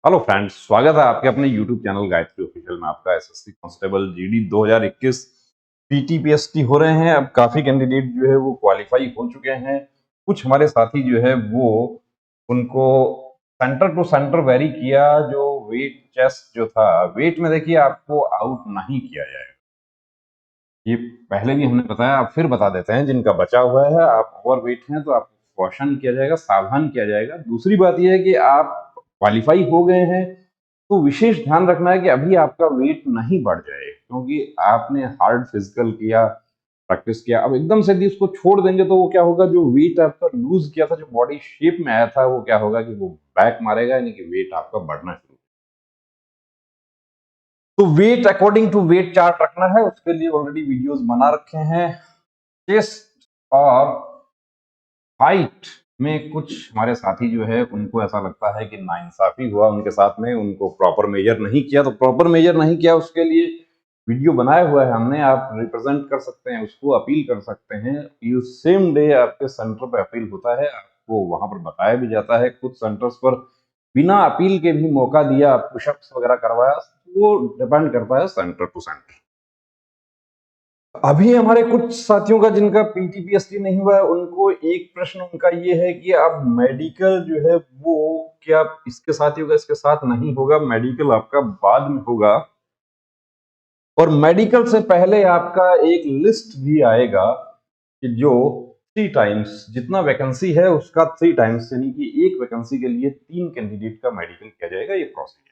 Hello friends, स्वागत है आपके अपने यूट्यूब चैनल गायत्री ऑफिशियल में। आपका एसएससी कांस्टेबल जीडी 2021 पीटीपीएसटी हो रहे हैं। अब काफी कैंडिडेट जो है वो क्वालिफाई हो चुके हैं। कुछ हमारे साथी जो है वो उनको सेंटर टू सेंटर वेरी किया। जो वेट चेस्ट जो था, वेट में देखिए आपको आउट नहीं किया जाएगा। ये पहले भी हमने बताया, आप फिर बता देते हैं। जिनका बचा हुआ है, आप ओवर वेट हैं तो आपको क्वेश्चन किया जाएगा, सावधान किया जाएगा। दूसरी बात यह है कि आप क्वालिफाई हो गए हैं तो विशेष ध्यान रखना है कि अभी आपका वेट नहीं बढ़ जाए, क्योंकि आपने हार्ड फिजिकल किया, प्रैक्टिस किया। अब एकदम से यदि उसको छोड़ देंगे तो वो क्या होगा, जो वेट आपका लूज किया था, जो बॉडी शेप में आया था, वो क्या होगा कि वो बैक मारेगा, यानी कि वेट आपका बढ़ना शुरू। तो weight according to weight chart रखना है, उसके लिए ऑलरेडी वीडियोस बना रखे हैं। चेस्ट और हाइट में कुछ हमारे साथी जो है उनको ऐसा लगता है कि नाइंसाफी हुआ उनके साथ में, उनको प्रॉपर मेजर नहीं किया। तो प्रॉपर मेजर नहीं किया, उसके लिए वीडियो बनाया हुआ है हमने। आप रिप्रेजेंट कर सकते हैं, उसको अपील कर सकते हैं। यू सेम डे आपके सेंटर पे अपील होता है, आपको वहां पर बताया भी जाता है। कुछ सेंटर्स पर बिना अपील के भी मौका दिया, पुशअप्स वगैरह करवाया। वो डिपेंड करता है सेंटर टू सेंटर। अभी हमारे कुछ साथियों का जिनका पीटीपीएसटी नहीं हुआ है, उनको एक प्रश्न उनका ये है कि अब मेडिकल जो है वो क्या इसके साथ ही होगा, इसके साथ नहीं होगा। मेडिकल आपका बाद में होगा, और मेडिकल से पहले आपका एक लिस्ट भी आएगा कि जो 3 टाइम्स जितना वैकेंसी है उसका 3 टाइम्स, यानी कि एक वैकेंसी के लिए 3 कैंडिडेट का मेडिकल किया जाएगा। ये प्रोसेस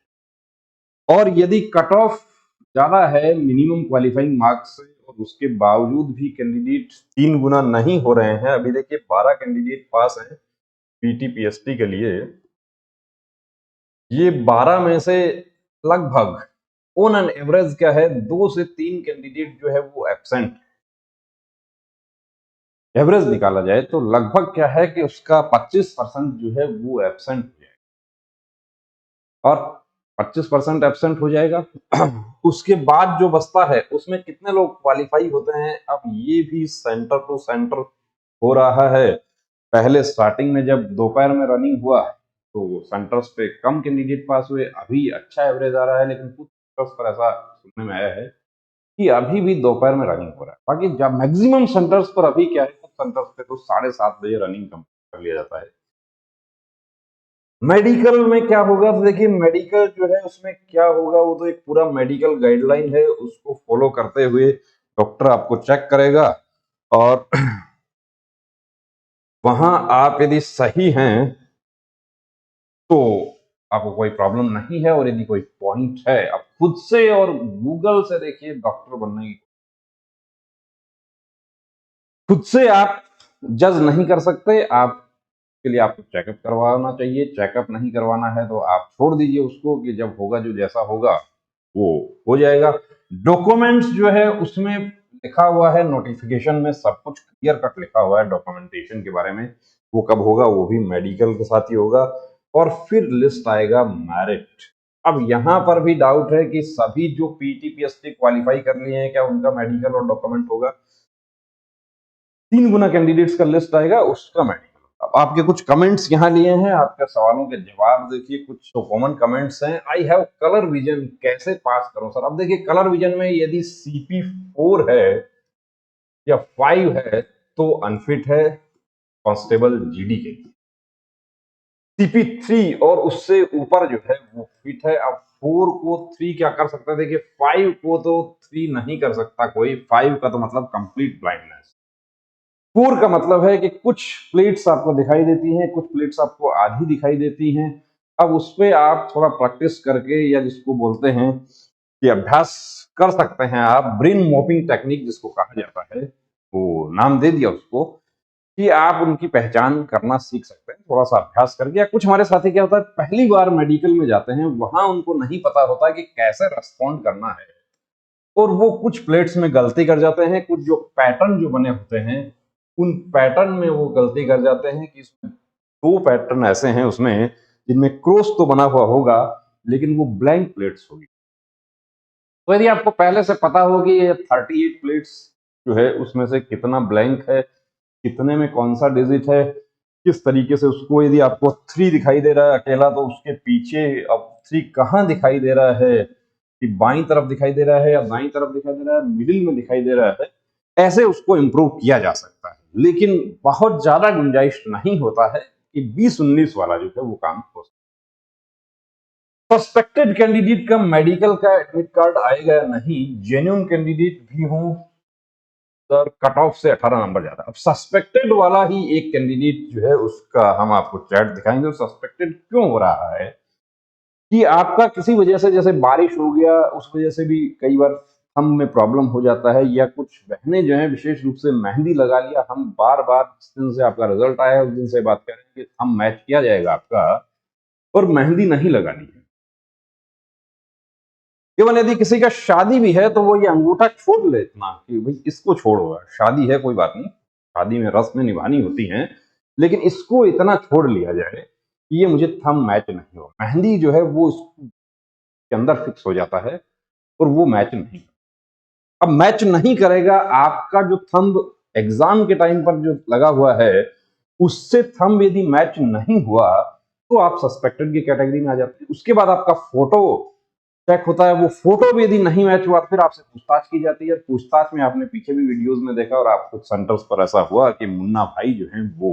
है। और यदि कट ऑफ ज्यादा है मिनिमम क्वालिफाइंग मार्क्स से, और उसके बावजूद भी कैंडिडेट 3 गुना नहीं हो रहे हैं, अभी देखिए 12 कैंडिडेट पास हैं पीटीपीएसटी के लिए। ये 12 में से लगभग ऑन एन एवरेज क्या है, 2 से 3 कैंडिडेट जो है वो एब्सेंट। एवरेज निकाला जाए तो लगभग क्या है कि उसका 25% जो है वो एब्सेंट हो जाएगा। और 25% एब्सेंट हो जाएगा उसके बाद जो बचता है उसमें कितने लोग क्वालिफाई होते हैं, अब ये भी सेंटर टू सेंटर हो रहा है। पहले स्टार्टिंग में जब दोपहर में रनिंग हुआ तो सेंटर्स पे कम कैंडिडेट पास हुए, अभी अच्छा एवरेज आ रहा है। लेकिन कुछ सेंटर्स पर ऐसा सुनने में आया है कि अभी भी दोपहर में रनिंग हो रहा है। बाकी जब मैक्सिमम सेंटर्स पर अभी क्या है, कुछ सेंटर्स पे तो 7:30 बजे रनिंग कंप्लीट कर लिया जाता है। मेडिकल में क्या होगा, तो देखिए मेडिकल जो है उसमें क्या होगा, वो तो एक पूरा मेडिकल गाइडलाइन है, उसको फॉलो करते हुए डॉक्टर आपको चेक करेगा। और वहां आप यदि सही हैं तो आपको कोई प्रॉब्लम नहीं है, और यदि कोई पॉइंट है, आप खुद से और गूगल से देखिए डॉक्टर बनने की, खुद से आप जज नहीं कर सकते। आप के लिए आपको चेकअप करवाना चाहिए। चेकअप नहीं करवाना है तो आप छोड़ दीजिए उसको, कि जब होगा जो जैसा होगा वो हो जाएगा। डॉक्यूमेंट्स जो है उसमें लिखा हुआ है, नोटिफिकेशन में सब कुछ क्लियर कट लिखा हुआ है डॉक्यूमेंटेशन के बारे में। वो कब होगा, वो भी मेडिकल के साथ ही होगा। और फिर लिस्ट आएगा मेरिट। अब यहां पर भी डाउट है कि सभी जो पीटीपीएसटी क्वालिफाई कर लिए हैं, क्या उनका मेडिकल और डॉक्यूमेंट होगा। 3 गुना कैंडिडेट्स का लिस्ट आएगा, उसका मेडिकल। अब आपके कुछ कमेंट्स यहाँ लिए हैं, आपके सवालों के जवाब देखिए। कुछ तो कॉमन कमेंट्स हैं। आई हैव कलर विजन, कैसे पास करूं सर। अब देखिए कलर विजन में यदि CP4 है या 5 है तो अनफिट है कांस्टेबल जीडी के लिए। CP3 और उससे ऊपर जो है वो फिट है। अब 4 को 3 क्या कर सकता है, देखिए 5 को तो 3 नहीं कर सकता कोई। 5 का तो मतलब कंप्लीट ब्लाइंडनेस। 4 का मतलब है कि कुछ प्लेट्स आपको दिखाई देती हैं, कुछ प्लेट्स आपको आधी दिखाई देती हैं। अब उस पे आप थोड़ा प्रैक्टिस करके, या जिसको बोलते हैं कि अभ्यास कर सकते हैं आप, ब्रेन मॉपिंग टेक्निक जिसको कहा जाता है, वो नाम दे दिया उसको, कि आप उनकी पहचान करना सीख सकते हैं थोड़ा सा अभ्यास करके। या कुछ हमारे साथी क्या होता है, पहली बार मेडिकल में जाते हैं, वहां उनको नहीं पता होता कि कैसे रेस्पॉन्ड करना है, और वो कुछ प्लेट्स में गलती कर जाते हैं। कुछ जो पैटर्न जो बने होते हैं, उन पैटर्न में वो गलती कर जाते हैं कि इसमें 2 पैटर्न ऐसे हैं उसमें जिनमें क्रॉस तो बना हुआ होगा, लेकिन वो ब्लैंक प्लेट्स होगी। तो यदि आपको पहले से पता हो कि ये 38 प्लेट्स जो है उसमें से कितना ब्लैंक है, कितने में कौन सा डिजिट है, किस तरीके से उसको, यदि आपको 3 दिखाई दे रहा है अकेला तो उसके पीछे अब 3 कहाँ दिखाई दे रहा है, कि बाईं तरफ दिखाई दे रहा है या दाईं तरफ दिखाई दे रहा है, मिडिल में दिखाई दे रहा है, ऐसे उसको इम्प्रूव किया जा सकता है। लेकिन बहुत ज्यादा गुंजाइश नहीं होता है कि 20-19 वाला जो है वो काम हो सकता है। सस्पेक्टेड कैंडिडेट का मेडिकल का एडमिट कार्ड आएगा या नहीं, जेन्युइन कैंडिडेट भी हो सर, कट ऑफ से 18 नंबर ज्यादा। अब सस्पेक्टेड वाला ही एक कैंडिडेट जो है उसका हम आपको चैट दिखाएंगे। सस्पेक्टेड क्यों हो रहा है कि आपका किसी वजह से, जैसे बारिश हो गया, उस वजह से भी कई बार थंब में प्रॉब्लम हो जाता है, या कुछ बहनें जो है विशेष रूप से मेहंदी लगा लिया। हम बार बार जिस दिन से आपका रिजल्ट आया है उस दिन से बात करेंगे, थंब मैच किया जाएगा आपका, और मेहंदी नहीं लगानी है। केवल यदि किसी का शादी भी है तो वो ये अंगूठा छोड़ ले इतना कि भाई इसको छोड़ो, शादी है कोई बात नहीं, शादी में रस्में निभानी होती हैं, लेकिन इसको इतना छोड़ लिया जाए कि ये मुझे थंब मैच नहीं हो। मेहंदी जो है वो इसके अंदर फिक्स हो जाता है और वो मैच नहीं। अब मैच नहीं करेगा, आपका जो थंब एग्जाम के टाइम पर जो लगा हुआ है उससे थंब यदि मैच नहीं हुआ तो आप सस्पेक्टेड की कैटेगरी में आ जाते हैं। उसके बाद आपका फोटो चेक होता है, वो फोटो भी यदि नहीं मैच हुआ फिर आपसे पूछताछ की जाती है। पूछताछ में आपने पीछे भी वीडियोस में देखा, और आप कुछ सेंटर्स पर ऐसा हुआ कि मुन्ना भाई जो हैं वो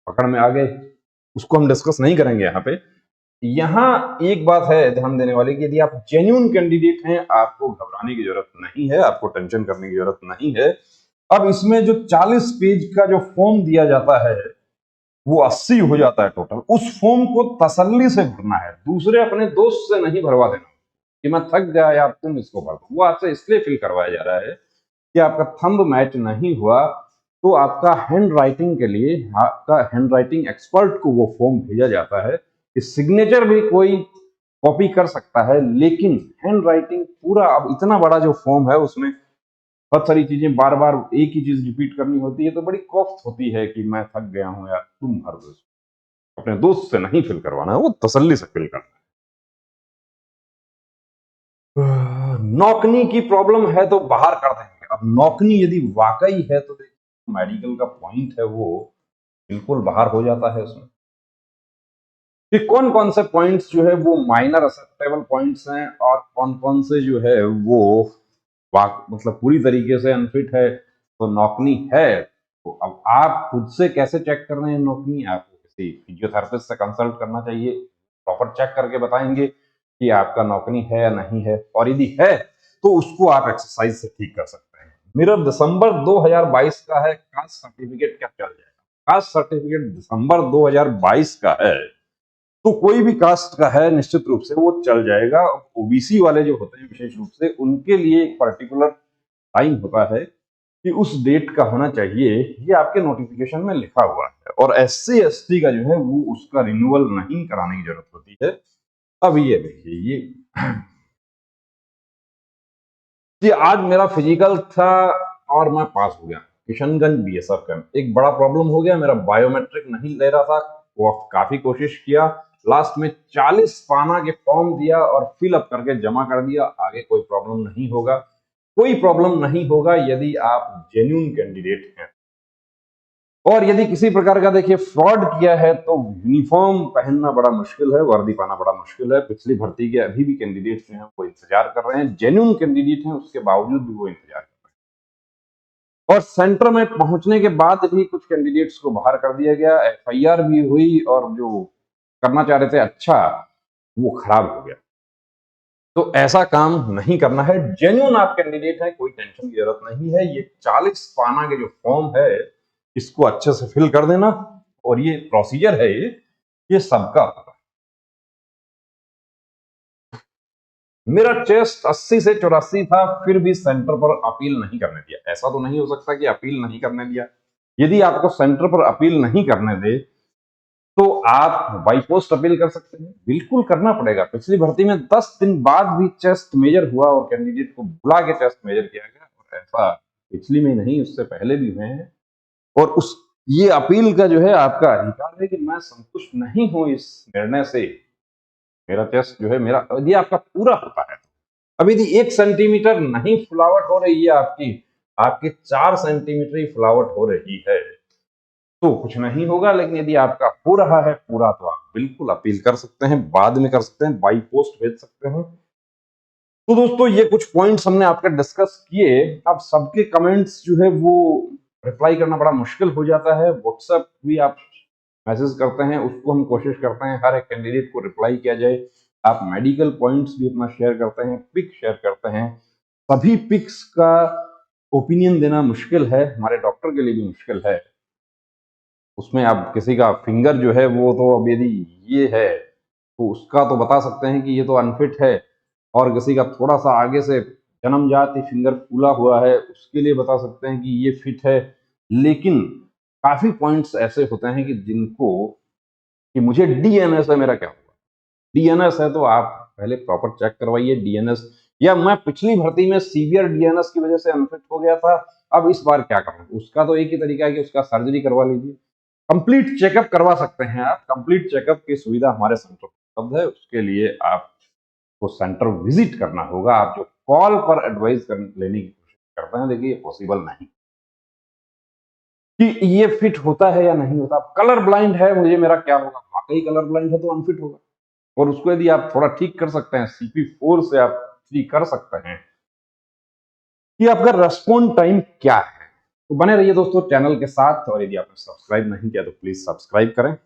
पकड़ में आ गए। उसको हम डिस्कस नहीं करेंगे यहाँ पे। यहाँ एक बात है ध्यान देने वाली कि यदि आप जेन्युइन कैंडिडेट हैं, आपको घबराने की जरूरत नहीं है, आपको टेंशन करने की जरूरत नहीं है। अब इसमें जो 40 पेज का जो फॉर्म दिया जाता है वो 80 हो जाता है टोटल। उस फॉर्म को तसल्ली से भरना है, दूसरे अपने दोस्त से नहीं भरवा देना कि मैं थक गया यार तुम इसको भर दो। वो आपसे इसलिए फिल करवाया जा रहा है कि आपका थंब मैच नहीं हुआ तो आपका हैंड राइटिंग के लिए, आपका हैंड राइटिंग एक्सपर्ट को वो फॉर्म भेजा जाता है कि सिग्नेचर भी कोई कॉपी कर सकता है, लेकिन हैंड राइटिंग पूरा, अब इतना बड़ा जो फॉर्म है उसमें बहुत सारी चीजें बार बार एक ही चीज रिपीट करनी होती है, तो बड़ी कॉस्ट होती है कि मैं थक गया हूं यार तुम भर दो। अपने दोस्त से नहीं फिल करवाना है, वो तसल्ली से फिल करना है। नौकनी की प्रॉब्लम है तो बाहर कर देंगे। अब नौकनी यदि वाकई है तो देखिए मेडिकल का पॉइंट है वो बिल्कुल बाहर हो जाता है उसमें कि कौन कौन से पॉइंट्स जो है वो माइनर एक्सेप्टेबल पॉइंट्स हैं और कौन कौन से जो है वो मतलब पूरी तरीके से अनफिट है। तो नौकनी है तो अब आप खुद से कैसे चेक कर रहे हैं नौकनी, आपको किसी फिजियोथेरेपिस्ट से कंसल्ट करना चाहिए, प्रॉपर चेक करके बताएंगे कि आपका नौकनी है या नहीं है, और यदि है तो उसको आप एक्सरसाइज से ठीक कर सकते हैं। मेरा दिसंबर 2022 का है, कास्ट सर्टिफिकेट क्या चल जाएगा। कास्ट सर्टिफिकेट दिसंबर 2022 का है तो कोई भी कास्ट का है निश्चित रूप से वो चल जाएगा। ओबीसी वाले जो होते हैं विशेष रूप से उनके लिए एक पर्टिकुलर टाइम होता है कि उस डेट का होना चाहिए, ये आपके नोटिफिकेशन में लिखा हुआ है। और एससी एसटी का जो है वो उसका रिन्यूअल नहीं कराने की जरूरत होती है। अब ये देखिए ये आज मेरा फिजिकल था और मैं पास हो गया किशनगंज बीएसएफ कैंप। एक बड़ा प्रॉब्लम हो गया, मेरा बायोमेट्रिक नहीं ले रहा था, वो काफी कोशिश किया, लास्ट में 40 पाना के फॉर्म दिया और फिल अप करके जमा कर दिया। आगे कोई प्रॉब्लम नहीं होगा, कोई प्रॉब्लम नहीं होगा यदि आप जेन्युइन कैंडिडेट हैं। और यदि किसी प्रकार का देखिए फ्रॉड किया है तो यूनिफॉर्म पहनना बड़ा मुश्किल है, वर्दी पाना बड़ा मुश्किल है। पिछली भर्ती के अभी भी कैंडिडेट्स जो हैं वो इंतजार कर रहे हैं, जेन्युइन कैंडिडेट हैं उसके बावजूद भी वो इंतजार कर रहे हैं। और सेंटर में पहुंचने के बाद भी कुछ कैंडिडेट्स को बाहर कर दिया गया, एफआईआर भी हुई, और जो करना चाह रहे थे अच्छा वो खराब हो गया। तो ऐसा काम नहीं करना है। जेन्युइन आप कैंडिडेट है, कोई टेंशन की जरूरत नहीं है। ये 40 पाना के जो फॉर्म है इसको अच्छे से फिल कर देना, और ये प्रोसीजर है, ये सबका होगा। मेरा चेस्ट 80 से 84 था, फिर भी सेंटर पर अपील नहीं करने दिया। ऐसा तो नहीं हो सकता कि अपील नहीं करने दिया। यदि आपको सेंटर पर अपील नहीं करने दे तो आप बाई पोस्ट अपील कर सकते हैं, बिल्कुल करना पड़ेगा। पिछली भर्ती में 10 दिन बाद भी चेस्ट मेजर हुआ और कैंडिडेट को बुला के चेस्ट मेजर किया गया, और ऐसा पिछली में नहीं उससे पहले भी हुए हैं। और उस ये अपील का जो है आपका अधिकार है कि मैं संतुष्ट नहीं हूं इस निर्णय से, मेरा चेस्ट जो है मेरा, यदि आपका पूरा होता है। अब यदि 1 सेंटीमीटर नहीं फुलावट हो रही है आपकी, आपकी 4 सेंटीमीटर ही फुलावट हो रही है, तो कुछ नहीं होगा। लेकिन यदि आपका हो रहा है पूरा तो आप बिल्कुल अपील कर सकते हैं, बाद में कर सकते हैं, बाई पोस्ट भेज सकते हैं। तो दोस्तों ये कुछ पॉइंट्स हमने आपके डिस्कस किए। अब सबके कमेंट्स जो है वो रिप्लाई करना बड़ा मुश्किल हो जाता है। व्हाट्सएप भी आप मैसेज करते हैं, उसको हम कोशिश करते हैं हर एक कैंडिडेट को रिप्लाई किया जाए। आप मेडिकल पॉइंट्स भी अपना शेयर करते हैं, पिक शेयर करते हैं। सभी पिक्स का ओपिनियन देना मुश्किल है, हमारे डॉक्टर के लिए भी मुश्किल है। उसमें आप किसी का फिंगर जो है वो तो अब यदि ये है तो उसका तो बता सकते हैं कि ये तो अनफिट है, और किसी का थोड़ा सा आगे से जन्मजात ही फिंगर फूला हुआ है उसके लिए बता सकते हैं कि ये फिट है। लेकिन काफी पॉइंट्स ऐसे होते हैं कि जिनको कि मुझे डीएनएस है, मेरा क्या होगा। डीएनएस है तो आप पहले प्रॉपर चेक करवाइए डीएनएस, या मैं पिछली भर्ती में सीवियर डीएनएस की वजह से अनफिट हो गया था, अब इस बार क्या करूं। उसका तो एक ही तरीका है कि उसका सर्जरी करवा लीजिए। कंप्लीट चेकअप करवा सकते हैं आप। कंप्लीट चेकअप की सुविधा हमारे सेंटर पर उपलब्ध है। उसके लिए आपको सेंटर विजिट करना होगा। आप जो कॉल पर एडवाइस लेने की कोशिश करते हैं, देखिए ये पॉसिबल नहीं कि ये फिट होता है या नहीं होता। कलर ब्लाइंड है, मुझे मेरा क्या होगा, वाकई कलर ब्लाइंड है तो अनफिट होगा। और उसको यदि आप थोड़ा ठीक कर सकते हैं, CP4 से आप ठीक कर सकते हैं कि आपका रेस्पॉन्ड टाइम क्या है। तो बने रहिए दोस्तों चैनल के साथ, और यदि आपने सब्सक्राइब नहीं किया तो प्लीज सब्सक्राइब करें।